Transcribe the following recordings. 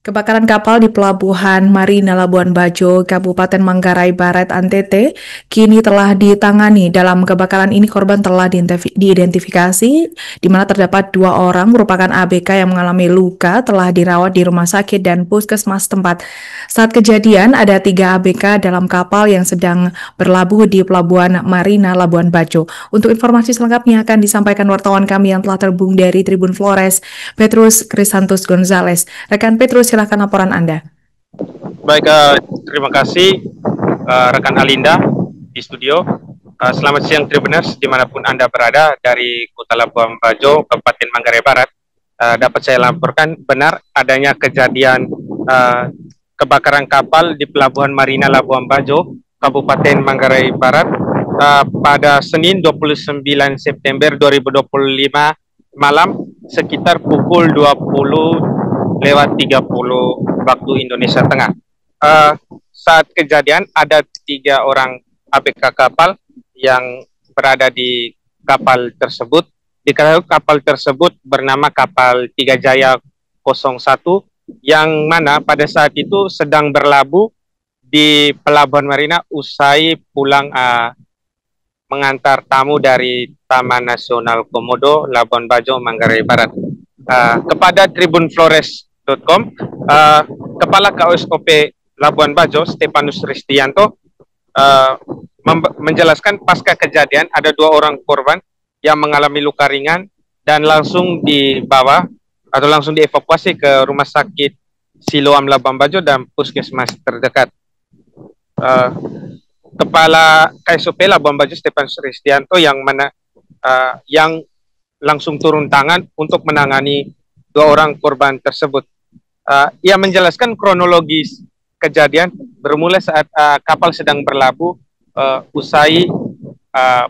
Kebakaran kapal di Pelabuhan Marina Labuan Bajo, Kabupaten Manggarai Barat, NTT, kini telah ditangani. Dalam kebakaran ini korban telah diidentifikasi, di mana terdapat 2 orang merupakan ABK yang mengalami luka, telah dirawat di rumah sakit dan puskesmas tempat. Saat kejadian, ada 3 ABK dalam kapal yang sedang berlabuh di Pelabuhan Marina Labuan Bajo. Untuk informasi selengkapnya akan disampaikan wartawan kami yang telah terhubung dari Tribun Flores, Petrus Crisantus Gonzales. Rekan Petrus, silakan laporan Anda. Baik, terima kasih rekan Alinda di studio. Selamat siang Tribuners dimanapun Anda berada dari Kota Labuan Bajo, Kabupaten Manggarai Barat. Dapat saya laporkan benar adanya kejadian kebakaran kapal di Pelabuhan Marina Labuan Bajo, Kabupaten Manggarai Barat pada Senin 29 September 2025 malam sekitar pukul 20:30 waktu Indonesia Tengah. Saat kejadian ada 3 orang ABK kapal yang berada di kapal tersebut. Diketahui kapal tersebut bernama kapal Tiga Jaya 01 yang mana pada saat itu sedang berlabuh di Pelabuhan Marina usai pulang mengantar tamu dari Taman Nasional Komodo, Labuan Bajo, Manggarai Barat. Kepada tribunflores.com, Kepala KOSOP Labuan Bajo, Stepanus Ristianto, menjelaskan pasca kejadian ada 2 orang korban yang mengalami luka ringan dan langsung dibawa atau langsung dievakuasi ke Rumah Sakit Siloam Labuan Bajo dan puskesmas terdekat. Kepala KSOP Labuan Bajo Stepanus Ristianto yang langsung turun tangan untuk menangani 2 orang korban tersebut. Ia menjelaskan kronologis kejadian bermula saat kapal sedang berlabuh usai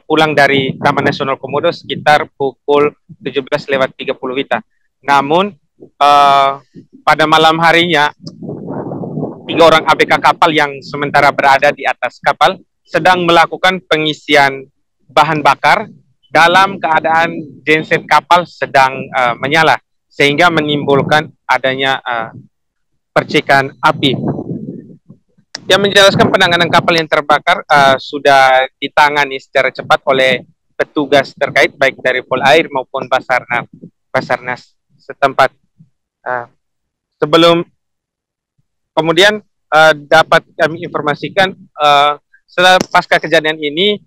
pulang dari Taman Nasional Komodo sekitar pukul 17:30 WITA. Namun pada malam harinya 3 orang ABK kapal yang sementara berada di atas kapal sedang melakukan pengisian bahan bakar dalam keadaan genset kapal sedang menyala sehingga menimbulkan adanya percikan api. Yang menjelaskan penanganan kapal yang terbakar sudah ditangani secara cepat oleh petugas terkait baik dari Polair maupun Basarnas setempat. Kemudian dapat kami informasikan setelah pasca kejadian ini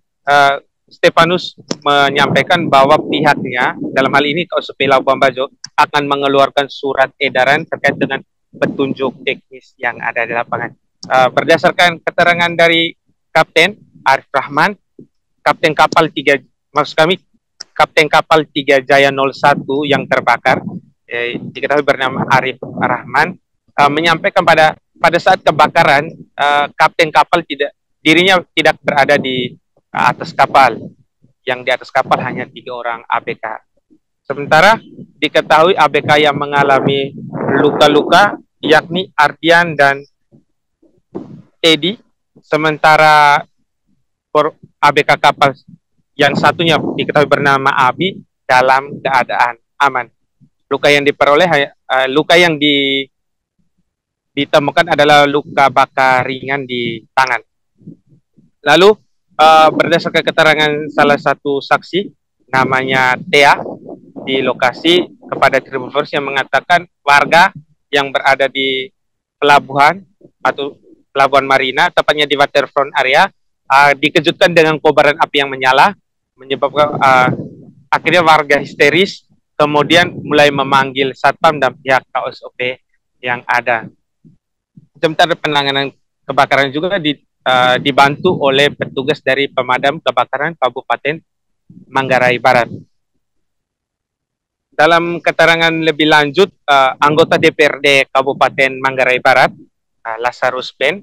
Stepanus menyampaikan bahwa pihaknya dalam hal ini KOSOP Labuan Bajo akan mengeluarkan surat edaran terkait dengan petunjuk teknis yang ada di lapangan. Berdasarkan keterangan dari Kapten Arif Rahman, Kapten kapal 3 Jaya 01 yang terbakar, diketahui bernama Arif Rahman, menyampaikan pada saat kebakaran kapten kapal dirinya tidak berada di atas kapal. Yang di atas kapal hanya 3 orang ABK. Sementara diketahui ABK yang mengalami luka-luka yakni Ardian dan Teddy, sementara ABK kapal yang satunya diketahui bernama Abi dalam keadaan aman. Luka yang diperoleh, ditemukan adalah luka bakar ringan di tangan. Lalu berdasarkan keterangan salah satu saksi namanya Tea di lokasi kepada Tribun Flores yang mengatakan warga yang berada di pelabuhan atau Pelabuhan Marina, tepatnya di waterfront area, dikejutkan dengan kobaran api yang menyala, menyebabkan akhirnya warga histeris, kemudian mulai memanggil satpam dan pihak KOSOP yang ada. Sementara penanganan kebakaran juga dibantu oleh petugas dari pemadam kebakaran Kabupaten Manggarai Barat. Dalam keterangan lebih lanjut, anggota DPRD Kabupaten Manggarai Barat, Lazarus Ben,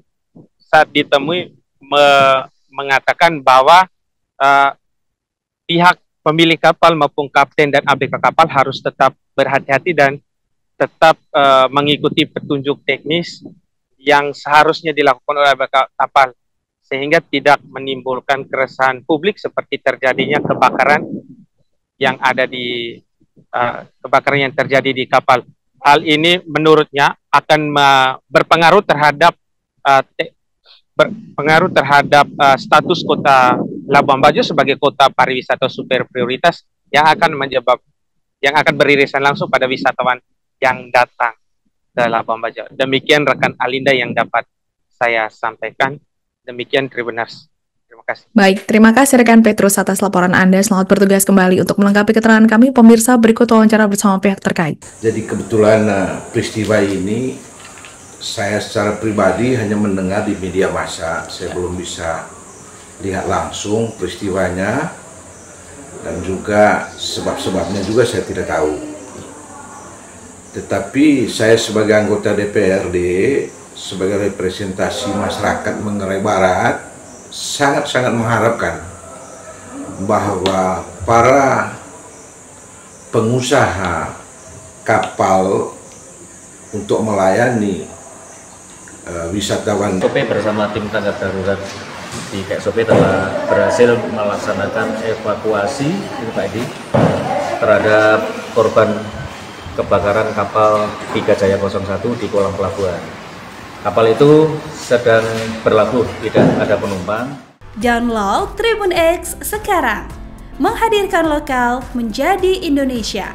saat ditemui mengatakan bahwa pihak pemilik kapal maupun kapten dan ABK kapal harus tetap berhati-hati dan tetap mengikuti petunjuk teknis yang seharusnya dilakukan oleh ABK kapal sehingga tidak menimbulkan keresahan publik seperti terjadinya kebakaran yang terjadi di kapal. hal ini menurutnya akan berpengaruh terhadap status kota Labuan Bajo sebagai kota pariwisata super prioritas yang akan beririsan langsung pada wisatawan yang datang ke Labuan Bajo. Demikian rekan Alinda yang dapat saya sampaikan. Demikian Tribuners. Terima kasih. Baik, terima kasih rekan Petrus atas laporan Anda. Selamat bertugas kembali. Untuk melengkapi keterangan kami, pemirsa, berikut wawancara bersama pihak terkait. Jadi kebetulan peristiwa ini saya secara pribadi hanya mendengar di media massa. Saya belum bisa lihat langsung peristiwanya dan juga sebab-sebabnya juga saya tidak tahu. Tetapi saya sebagai anggota DPRD, sebagai representasi masyarakat Manggarai Barat, sangat-sangat mengharapkan bahwa para pengusaha kapal untuk melayani wisatawan. KSOP bersama tim tanggap darurat di KSOP telah berhasil melaksanakan evakuasi terhadap korban kebakaran kapal Tiga Jaya 01 di kolam pelabuhan. Kapal itu sedang berlabuh, tidak ada penumpang. Download Tribun X sekarang, menghadirkan lokal menjadi Indonesia.